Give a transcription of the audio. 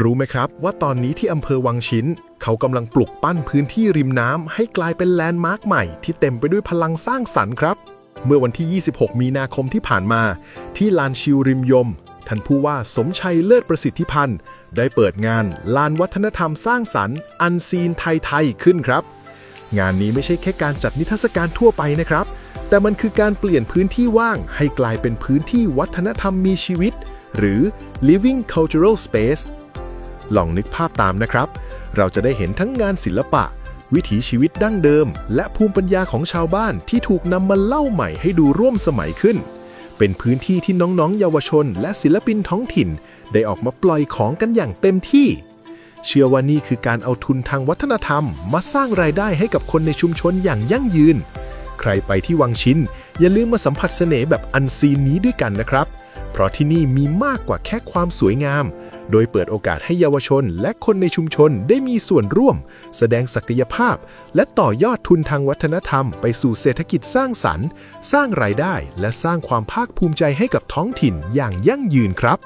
รู้ไหมครับว่าตอนนี้ที่อำเภอวังชิ้นเขากำลังปลุกปั้นพื้นที่ริมน้ำให้กลายเป็นแลนด์มาร์คใหม่ที่เต็มไปด้วยพลังสร้างสรรค์ครับเมื่อวันที่ 26 มีนาคมที่ผ่านมาที่ลานชิวริมยมท่านผู้ว่าสมชัยเลิศประสิทธิพันธ์ได้เปิดงานลานวัฒนธรรมสร้างสรรค์อันซีนไทยขึ้นครับงานนี้ไม่ใช่แค่การจัดนิทรรศการทั่วไปนะครับแต่มันคือการเปลี่ยนพื้นที่ว่างให้กลายเป็นพื้นที่วัฒนธรรมมีชีวิตหรือ living cultural space ลองนึกภาพตามนะครับเราจะได้เห็นทั้งงานศิลปะวิถีชีวิตดั้งเดิมและภูมิปัญญาของชาวบ้านที่ถูกนำมาเล่าใหม่ให้ดูร่วมสมัยขึ้นเป็นพื้นที่ที่น้องๆเยาวชนและศิลปินท้องถิ่นได้ออกมาปล่อยของกันอย่างเต็มที่เชื่อว่านี่คือการเอาทุนทางวัฒนธรรมมาสร้างรายได้ให้กับคนในชุมชนอย่างยั่งยืนใครไปที่วังชิ้นอย่าลืมมาสัมผัสเสน่ห์แบบอันซีนนี้ด้วยกันนะครับเพราะที่นี่มีมากกว่าแค่ความสวยงามโดยเปิดโอกาสให้เยาวชนและคนในชุมชนได้มีส่วนร่วมแสดงศักยภาพและต่อยอดทุนทางวัฒนธรรมไปสู่เศรษฐกิจสร้างสรรค์สร้างรายได้และสร้างความภาคภูมิใจให้กับท้องถิ่นอย่างยั่งยืนครับ